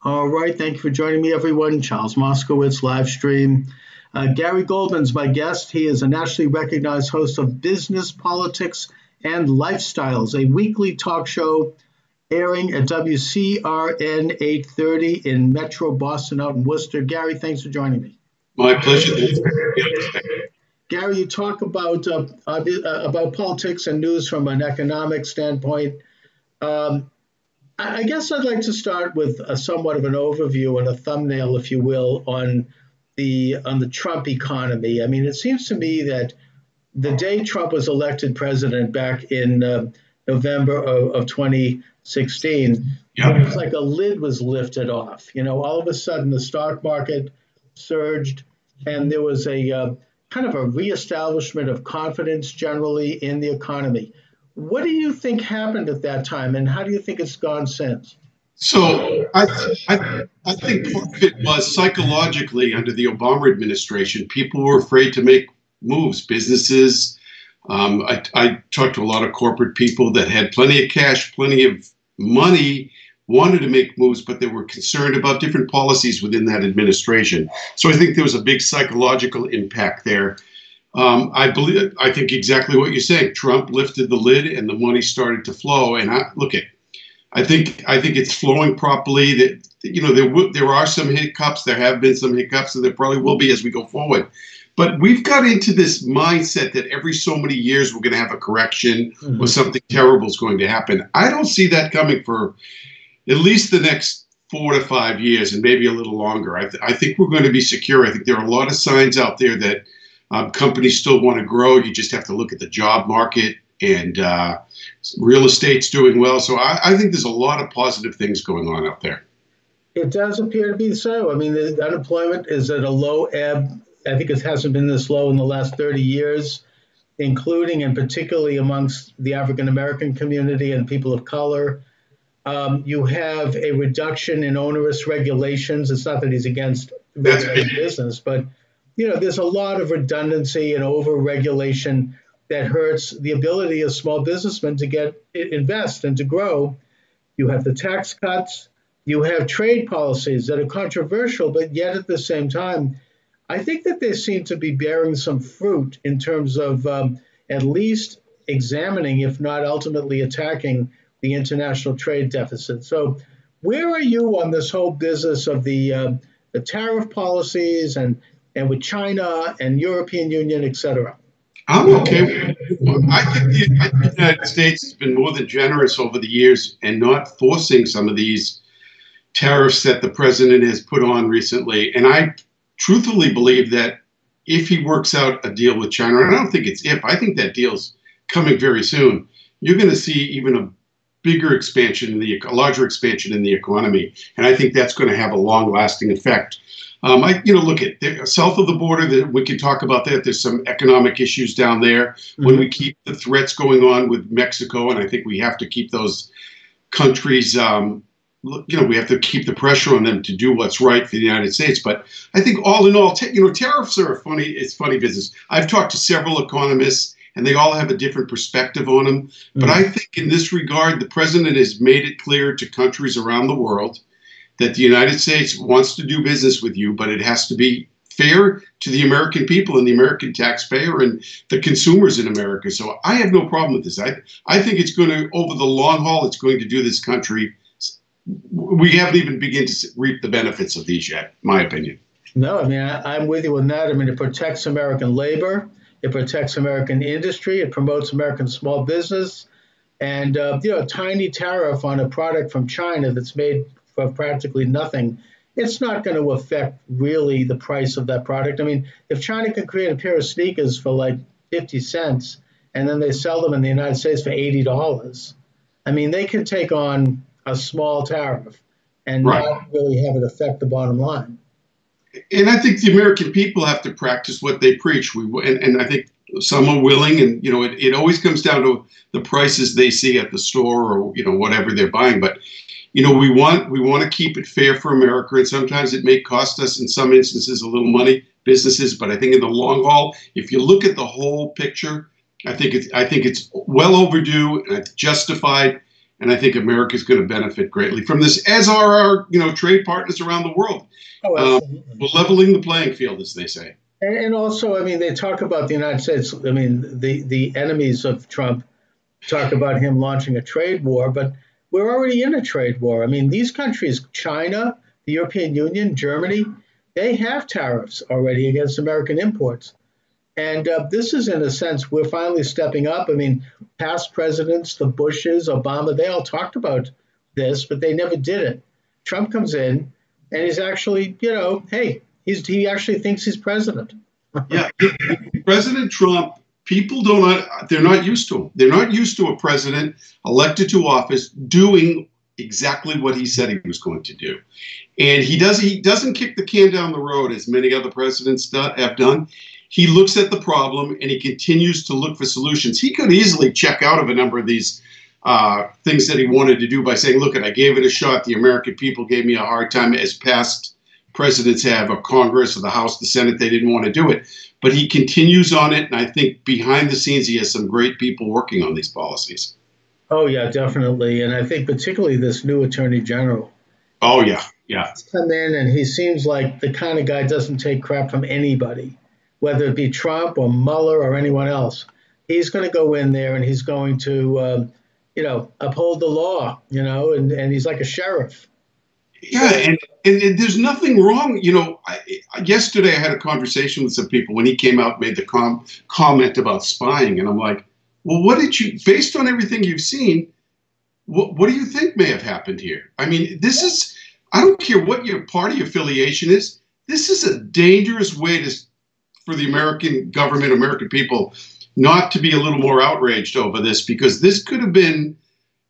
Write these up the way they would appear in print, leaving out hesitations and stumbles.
All right, thank you for joining me, everyone. Charles Moscowitz, live stream. Gary Goldman's my guest. He is a nationally recognized host of Business, Politics, and Lifestyles, a weekly talk show airing at WCRN 830 in Metro Boston out in Worcester. Gary, thanks for joining me. My pleasure. Thanks for having me. Gary, you talk about politics and news from an economic standpoint. I guess I'd like to start with somewhat of an overview and a thumbnail, if you will, on the Trump economy. I mean, it seems to me that the day Trump was elected president back in November of 2016, it was like a lid was lifted off. You know, all of a sudden the stock market surged, and there was a kind of a reestablishment of confidence generally in the economy. What do you think happened at that time, and how do you think it's gone since? So I think part of it was psychologically under the Obama administration, people were afraid to make moves. Businesses, I talked to a lot of corporate people that had plenty of cash, plenty of money, wanted to make moves, but they were concerned about different policies within that administration. So I think there was a big psychological impact there. I think exactly what you're saying. Trump lifted the lid, and the money started to flow. And I think it's flowing properly. That there are some hiccups. There have been some hiccups, and there probably will be as we go forward. But we've got into this mindset that every so many years we're going to have a correction or something terrible is going to happen. I don't see that coming for at least the next 4 to 5 years, and maybe a little longer. I think we're going to be secure. I think there are a lot of signs out there that companies still want to grow. You just have to look at the job market, and real estate's doing well. So I think there's a lot of positive things going on out there. It does appear to be so. I mean, the unemployment is at a low ebb. I think it hasn't been this low in the last 30 years, including and particularly amongst the African American community and people of color. You have a reduction in onerous regulations. It's not that he's against regulating business, but there's a lot of redundancy and over-regulation that hurts the ability of small businessmen to invest and to grow. You have the tax cuts. You have trade policies that are controversial, but yet at the same time, I think that they seem to be bearing some fruit in terms of at least examining, if not ultimately attacking, the international trade deficit. So where are you on this whole business of the tariff policies and with China and European Union, et cetera? I'm okay. I think the United States has been more than generous over the years and not forcing some of these tariffs that the president has put on recently. And I truthfully believe that if he works out a deal with China, and I don't think it's if, I think that deal's coming very soon, you're going to see even a bigger expansion, a larger expansion in the economy. And I think that's going to have a long-lasting effect. Look at south of the border. We can talk about that. There's some economic issues down there. When we keep the threats going on with Mexico, and I think we have to keep those countries. We have to keep the pressure on them to do what's right for the United States. But I think all in all, tariffs are it's funny business. I've talked to several economists, and they all have a different perspective on them. But I think in this regard, the president has made it clear to countries around the world that the United States wants to do business with you, but it has to be fair to the American people and the American taxpayer and the consumers in America. So I have no problem with this. I think it's going to, over the long haul, it's going to do this country. We haven't even begun to reap the benefits of these yet, my opinion. No, I mean, I'm with you on that. I mean, it protects American labor. It protects American industry. It promotes American small business. And, a tiny tariff on a product from China that's made for practically nothing, it's not going to affect really the price of that product. I mean, if China can create a pair of sneakers for like 50 cents and then they sell them in the United States for $80, I mean, they can take on a small tariff and not really have it affect the bottom line. And I think the American people have to practice what they preach. And I think some are willing, and it always comes down to the prices they see at the store or whatever they're buying. But we want to keep it fair for America, and sometimes it may cost us in some instances a little money, businesses. But I think in the long haul, if you look at the whole picture, I think it's well overdue and it's justified. And I think America is going to benefit greatly from this, as are our, trade partners around the world. Oh, absolutely. We're leveling the playing field, as they say. And also, I mean, they talk about the United States. I mean, the enemies of Trump talk about him launching a trade war, but we're already in a trade war. I mean, these countries, China, the European Union, Germany, they have tariffs already against American imports. And this is, in a sense, we're finally stepping up. I mean, past presidents, the Bushes, Obama, they all talked about this, but they never did it. Trump comes in and he's actually, hey, he actually thinks he's president. Yeah, President Trump, they're not used to him. They're not used to a president elected to office doing exactly what he said he was going to do. And he doesn't kick the can down the road as many other presidents have done. He looks at the problem and he continues to look for solutions. He could easily check out of a number of these things that he wanted to do by saying, look, I gave it a shot. The American people gave me a hard time, as past presidents have, or Congress or the House, the Senate. They didn't want to do it. But he continues on it. And I think behind the scenes, he has some great people working on these policies. Oh, yeah, definitely. And I think particularly this new attorney general. Oh, yeah. Yeah. He's come in and he seems like the kind of guy doesn't take crap from anybody, whether it be Trump or Mueller or anyone else. He's going to go in there and he's going to, uphold the law, and he's like a sheriff. Yeah, and there's nothing wrong. Yesterday I had a conversation with some people when he came out and made the comment about spying. And I'm like, well, based on everything you've seen, what do you think may have happened here? I mean, I don't care what your party affiliation is. This is a dangerous way for the American government, American people, not to be a little more outraged over this, because this could have been,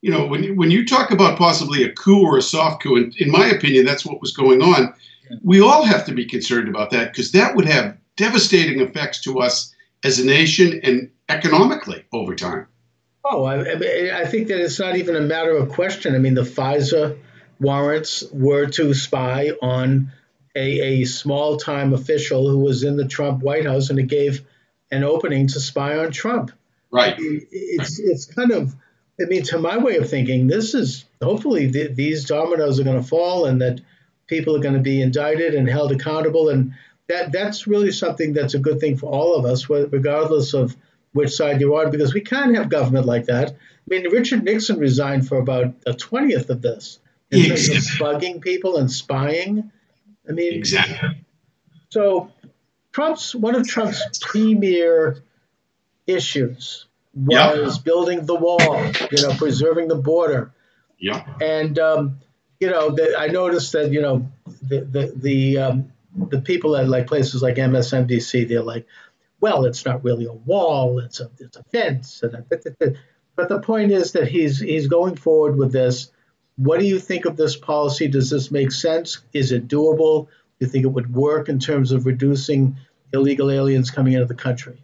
when you talk about possibly a coup or a soft coup, and in my opinion, that's what was going on. We all have to be concerned about that, because that would have devastating effects to us as a nation and economically over time. Oh, I think that it's not even a matter of question. I mean, the FISA warrants were to spy on a small-time official who was in the Trump White House, and it gave an opening to spy on Trump. Right. It's kind of, I mean, to my way of thinking, this is hopefully these dominoes are going to fall, and that people are going to be indicted and held accountable, and that's really something that's a good thing for all of us, regardless of which side you're on, because we can't have government like that. I mean, Richard Nixon resigned for about a 20th of this in terms of bugging people and spying. I mean, exactly. So one of Trump's premier issues was building the wall, preserving the border. Yeah. And I noticed that the people at like places like MSNBC, they're like, well, it's not really a wall, it's a fence. But the point is that he's going forward with this. What do you think of this policy? Does this make sense? Is it doable? Do you think it would work in terms of reducing illegal aliens coming into the country?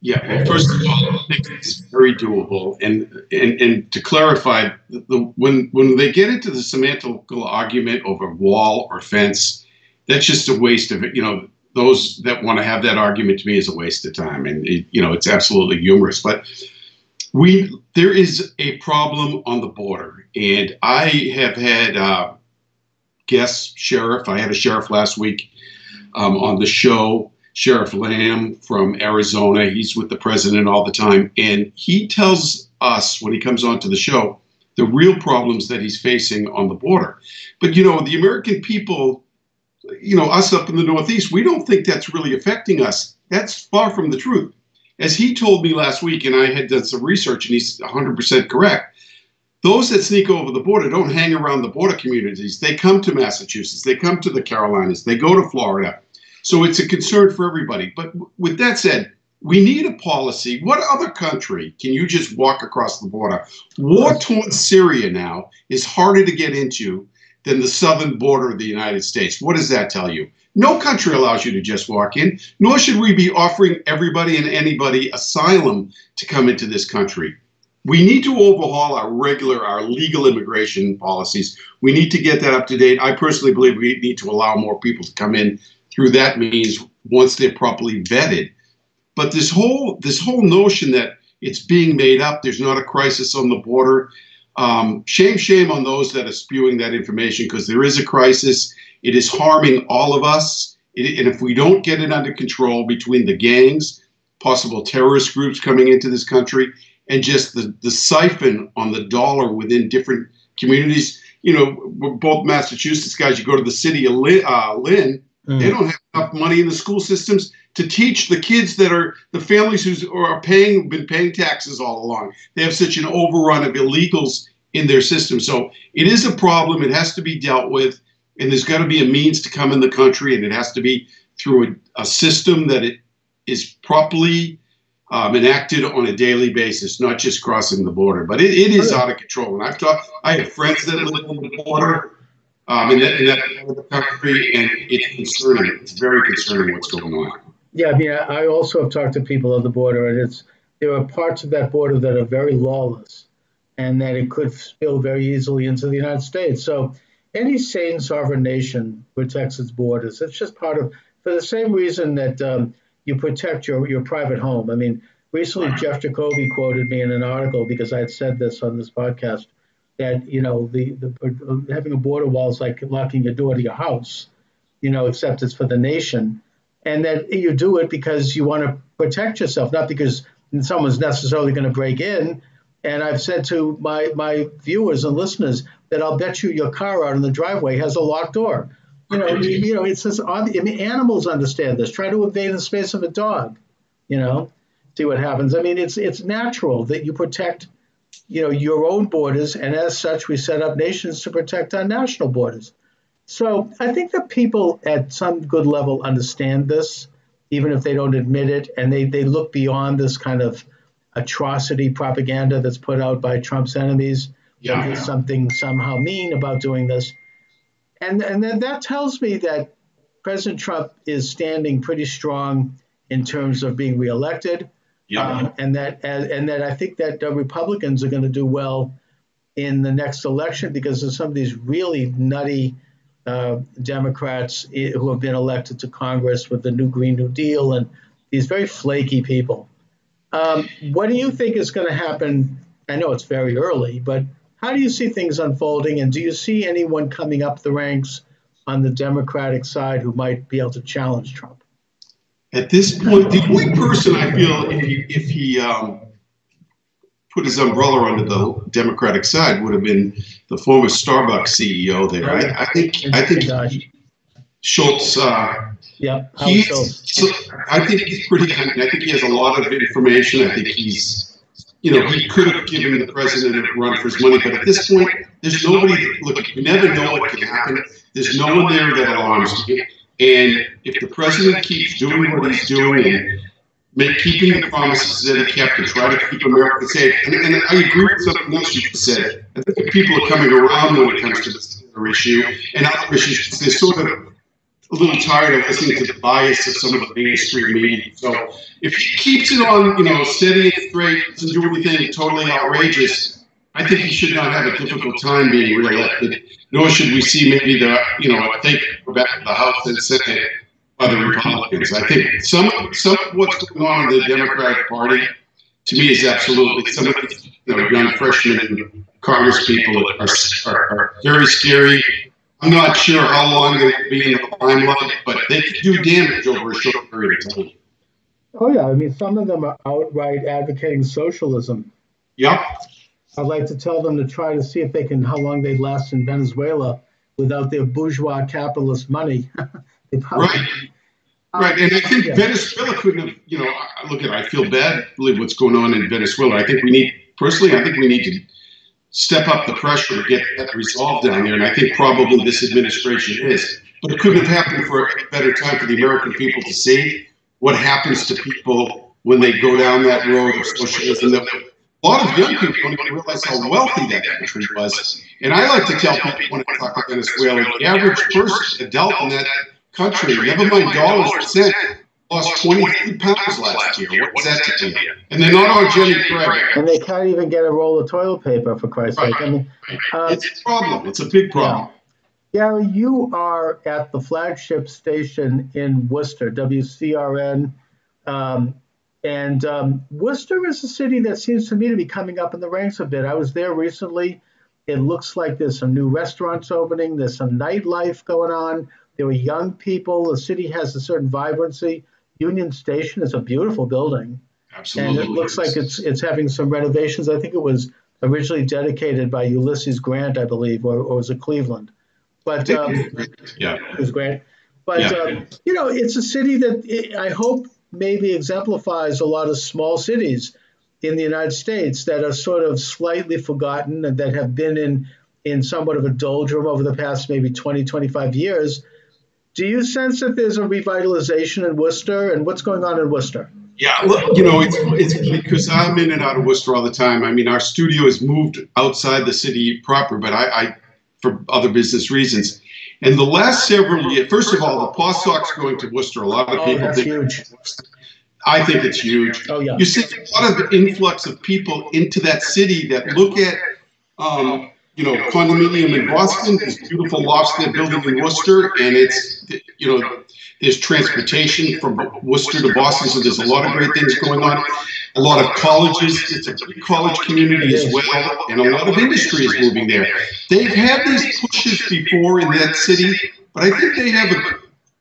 Yeah, well, first of all, I think it's very doable. And to clarify, when they get into the semantical argument over wall or fence, that's just a waste of it. Those that want to have that argument, to me, is a waste of time. And, it's absolutely humorous. But there is a problem on the border. And I have had guest sheriff. I had a sheriff last week on the show, Sheriff Lamb from Arizona. He's with the president all the time. And he tells us when he comes onto the show the real problems that he's facing on the border. But, the American people, us up in the Northeast, we don't think that's really affecting us. That's far from the truth. As he told me last week, and I had done some research, and he's 100% correct, those that sneak over the border don't hang around the border communities. They come to Massachusetts. They come to the Carolinas. They go to Florida. So it's a concern for everybody. But with that said, we need a policy. What other country can you just walk across the border? War-torn Syria now is harder to get into than the southern border of the United States. What does that tell you? No country allows you to just walk in, nor should we be offering everybody and anybody asylum to come into this country. We need to overhaul our legal immigration policies. We need to get that up to date. I personally believe we need to allow more people to come in through that means once they're properly vetted. But this whole notion that it's being made up, there's not a crisis on the border, Shame on those that are spewing that information, because there is a crisis. It is harming all of us. And if we don't get it under control between the gangs, possible terrorist groups coming into this country, and just the siphon on the dollar within different communities. You know, we're both Massachusetts guys. You go to the city of Lynn, they don't have enough money in the school systems to teach the kids that are the families who are been paying taxes all along. They have such an overrun of illegals in their system. So it is a problem. It has to be dealt with, and there's got to be a means to come in the country, and it has to be through a system that it is properly enacted on a daily basis, not just crossing the border. But it is out of control. And I have friends that live on the border in that part of the country, and it's concerning. It's very concerning what's going on. Yeah, I mean, I also have talked to people on the border, and there are parts of that border that are very lawless, and that it could spill very easily into the United States. So any sane sovereign nation protects its borders. It's just part of, for the same reason that you protect your private home. I mean, recently Jeff Jacoby quoted me in an article, because I had said this on this podcast, that, you know, the having a border wall is like locking your door to your house, you know, except it's for the nation. And that you do it because you want to protect yourself, not because someone's necessarily going to break in. And I've said to my viewers and listeners that I'll bet you your car out in the driveway has a locked door. You know, it's this. I mean, animals understand this. Try to invade the space of a dog. You know, see what happens. I mean, it's natural that you protect, you know, your own borders, and as such, we set up nations to protect our national borders. So I think that people at some good level understand this, even if they don't admit it, and they look beyond this kind of atrocity propaganda that's put out by Trump's enemies. Yeah. There's something somehow mean about doing this. And then that tells me that President Trump is standing pretty strong in terms of being reelected. Yeah. And that I think that Republicans are going to do well in the next election, because of some of these really nutty Democrats who have been elected to Congress with the new Green New Deal and these very flaky people. What do you think is going to happen? I know it's very early, but how do you see things unfolding? And do you see anyone coming up the ranks on the Democratic side who might be able to challenge Trump? At this point, the only person I feel if he put his umbrella under the Democratic side would have been the former Starbucks CEO there. I think Schultz. Yeah, I think he's pretty. I mean, I think he has a lot of information. I think he's, you know, he could have given the president a run for his money, but at this point, there's nobody. Look, you never know what can happen. There's no one there that alarms you. And if the president keeps doing what he's doing and keeping the promises that he kept to try to keep America safe, and I agree with something else you said. I think people are coming around when it comes to this issue and other issues. They're sort of a little tired of listening to the bias of some of the mainstream media. So if he keeps it on, you know, steady and straight, doesn't do anything totally outrageous, I think he should not have a difficult time being reelected. Nor should we see maybe the, you know, I think back to the House and Senate by the Republicans. I think some of what's going on in the Democratic Party, to me, is absolutely, some of the, you know, young freshmen and Congress people are very scary. I'm not sure how long they'll be in the limelight, but they could do damage over a short period of time. Oh, yeah. I mean, some of them are outright advocating socialism. Yep. I'd like to tell them to try to see if they can, how long they last in Venezuela without their bourgeois capitalist money. Right. Right. And I think Venezuela couldn't have, you know, look at, I feel bad, believe what's going on in Venezuela. I think we need to step up the pressure to get that resolved down there. And I think probably this administration is. But it couldn't have happened for a better time for the American people to see what happens to people when they go down that road of socialism. A lot of young people don't even realize how wealthy that country was. And I like to tell people when I talk about Venezuela, the average person, adult in that country, never mind dollars or cents, lost 23 pounds last year. What's that to you? And they're not on Jenny Craig. And they can't even get a roll of toilet paper, for Christ's sake. I mean, it's a problem. It's a big problem. Yeah. Gary, you are at the flagship station in Worcester, WCRM. And Worcester is a city that seems to me to be coming up in the ranks a bit. I was there recently. It looks like there's some new restaurants opening. There's some nightlife going on. There are young people. The city has a certain vibrancy. Union Station is a beautiful building. Absolutely. And it looks like it's having some renovations. I think it was originally dedicated by Ulysses Grant, I believe, or was it Cleveland? But yeah, it was Grant. But it's a city that I hope maybe exemplifies a lot of small cities in the United States that are sort of slightly forgotten and that have been in somewhat of a doldrum over the past maybe 20, 25 years. Do you sense that there's a revitalization in Worcester, and what's going on in Worcester? Yeah, look, it's because I'm in and out of Worcester all the time. I mean, our studio has moved outside the city proper, but I for other business reasons. And the last several years, first of all, the Paw Sox going to Worcester, a lot of people think huge. I think it's huge. Oh, yeah. You see a lot of influx of people into that city that look at, condominium in Boston, this beautiful lofts they're building in Worcester, and it's, there's transportation from Worcester to Boston, so there's a lot of great things going on. A lot of colleges, it's a big college community as well, and a lot of industry is moving there. They've had these pushes before in that city, but I think they have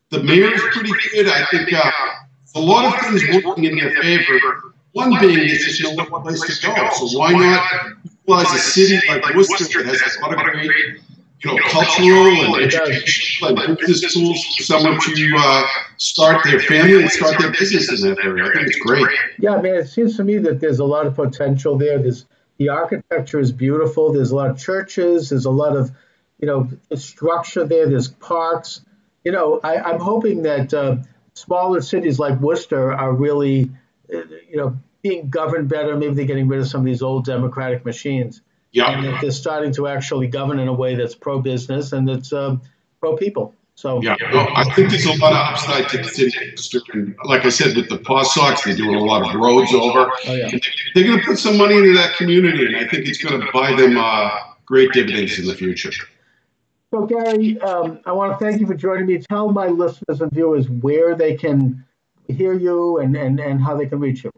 the mayor's pretty good. I think a lot of things working in their favor. One being is just no one place to go. So why not utilize a city like Worcester that has a lot of great, cultural and educational and business tools for someone to start their family and start their business in that area. I think it's great. Yeah, man, it seems to me that there's a lot of potential there. The architecture is beautiful. There's a lot of churches. There's a lot of, structure there. There's parks. I'm hoping that smaller cities like Worcester are really, being governed better. Maybe they're getting rid of some of these old democratic machines. Yeah. And that they're starting to actually govern in a way that's pro-business and that's pro-people. So yeah, well, I think there's a lot of upside to the city. And like I said, with the Paw Sox, they're doing a lot of roads over. Oh, yeah. They're going to put some money into that community, and I think it's going to buy them great dividends in the future. So, Gary, I want to thank you for joining me. Tell my listeners and viewers where they can hear you and how they can reach you.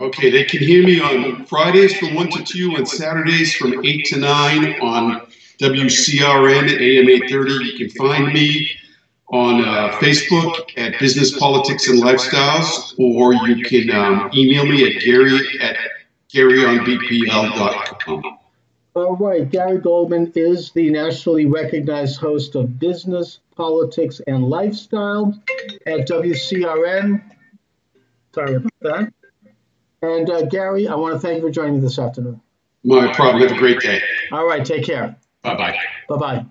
Okay, they can hear me on Fridays from 1 to 2 and Saturdays from 8 to 9 on WCRM AM 830. You can find me on Facebook at Business, Politics, and Lifestyles, or you can email me at garyonbpl.com. All right, Gary Goldman is the nationally recognized host of Business, Politics, and Lifestyle at WCRM. Sorry about that. And Gary, I want to thank you for joining me this afternoon. My problem. Have a great day. All right, take care. Bye-bye. Bye-bye.